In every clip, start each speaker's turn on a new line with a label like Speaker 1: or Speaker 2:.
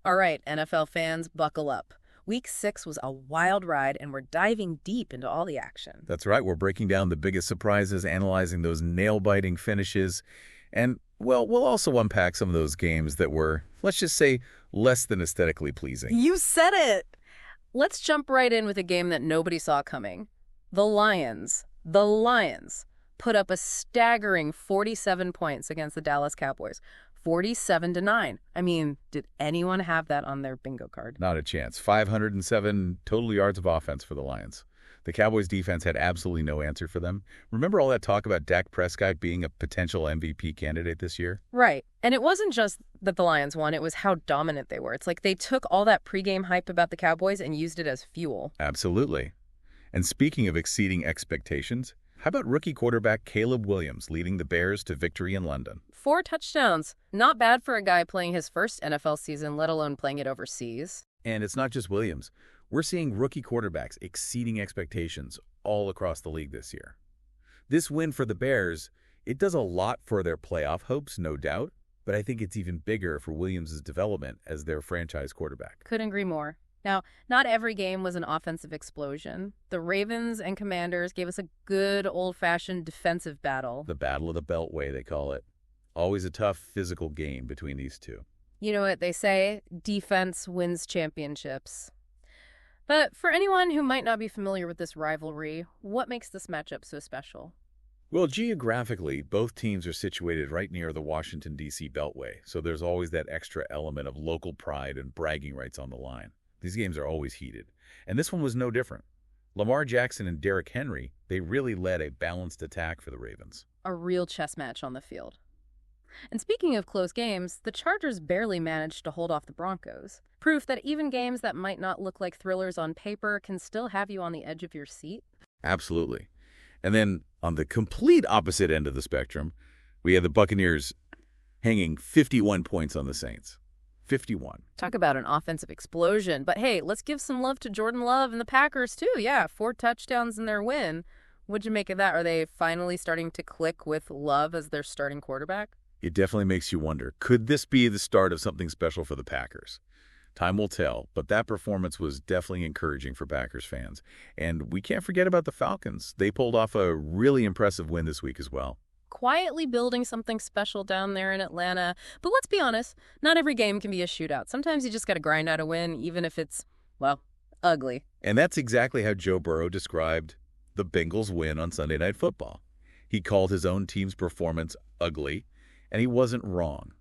Speaker 1: All right, NFL fans, buckle up. Week 6 was a wild ride, and we're diving deep into all the action.
Speaker 2: That's right, we're breaking down the biggest surprises, analyzing those nail-biting finishes, and, well, we'll also unpack some of those games that were, let's just say, less than aesthetically pleasing.
Speaker 1: You said it! Let's jump right in with a game that nobody saw coming. The Lions put up a staggering 47 points against the Dallas Cowboys. 47-9. I mean, did anyone have that on their bingo card?
Speaker 2: Not a chance. 507 total yards of offense for the Lions. The Cowboys' defense had absolutely no answer for them. Remember all that talk about Dak Prescott being a potential MVP candidate this year?
Speaker 1: Right. And it wasn't just that the Lions won, it was how dominant they were. It's like they took all that pregame hype about the Cowboys and used it as fuel.
Speaker 2: Absolutely. And speaking of exceeding expectations, how about rookie quarterback Caleb Williams leading the Bears to victory in London?
Speaker 1: 4 touchdowns. Not bad for a guy playing his first NFL season, let alone playing it overseas.
Speaker 2: And it's not just Williams. We're seeing rookie quarterbacks exceeding expectations all across the league this year. This win for the Bears, it does a lot for their playoff hopes, no doubt, but I think it's even bigger for Williams' development as their franchise quarterback.
Speaker 1: Couldn't agree more. Now, not every game was an offensive explosion. The Ravens and Commanders gave us a good old-fashioned defensive battle.
Speaker 2: The Battle of the Beltway, they call it. Always a tough physical game between these two.
Speaker 1: You know what they say, defense wins championships. But for anyone who might not be familiar with this rivalry, what makes this matchup so special?
Speaker 2: Well, geographically, both teams are situated right near the Washington, D.C. Beltway, so there's always that extra element of local pride and bragging rights on the line. These games are always heated, and this one was no different. Lamar Jackson and Derrick Henry, they really led a balanced attack for the Ravens.
Speaker 1: A real chess match on the field. And speaking of close games, the Chargers barely managed to hold off the Broncos. Proof that even games that might not look like thrillers on paper can still have you on the edge of your seat.
Speaker 2: Absolutely. And then on the complete opposite end of the spectrum, we had the Buccaneers hanging 51 points on the Saints. 51.
Speaker 1: Talk about an offensive explosion. But hey, let's give some love to Jordan Love and the Packers too. Yeah, 4 touchdowns in their win. What'd you make of that? Are they finally starting to click with Love as their starting quarterback?
Speaker 2: It definitely makes you wonder, could this be the start of something special for the Packers? Time will tell, but that performance was definitely encouraging for Packers fans. And we can't forget about the Falcons. They pulled off a really impressive win this week as well.
Speaker 1: Quietly building something special down there in Atlanta. But let's be honest, not every game can be a shootout. Sometimes you just got to grind out a win, even if it's, well, ugly.
Speaker 2: And that's exactly how Joe Burrow described the Bengals' win on Sunday Night Football. He called his own team's performance ugly, and he wasn't wrong.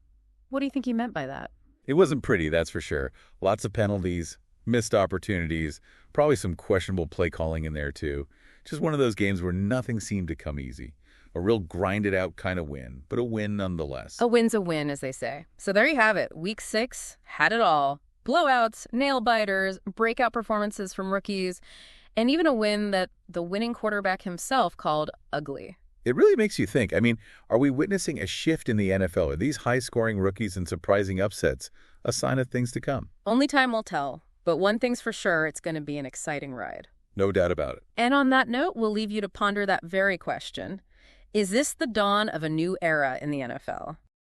Speaker 1: What do you think he meant by that?
Speaker 2: It wasn't pretty, that's for sure. Lots of penalties, missed opportunities, probably some questionable play calling in there too. Just one of those games where nothing seemed to come easy. A real grind-it-out kind of win, but a win nonetheless.
Speaker 1: A win's a win, as they say. So there you have it. Week 6 had it all. Blowouts, nail-biters, breakout performances from rookies, and even a win that the winning quarterback himself called ugly.
Speaker 2: It really makes you think. I mean, are we witnessing a shift in the NFL? Are these high-scoring rookies and surprising upsets a sign of things to come?
Speaker 1: Only time will tell. But one thing's for sure, it's going to be an exciting ride.
Speaker 2: No doubt about it.
Speaker 1: And on that note, we'll leave you to ponder that very question. Is this the dawn of a new era in the NFL?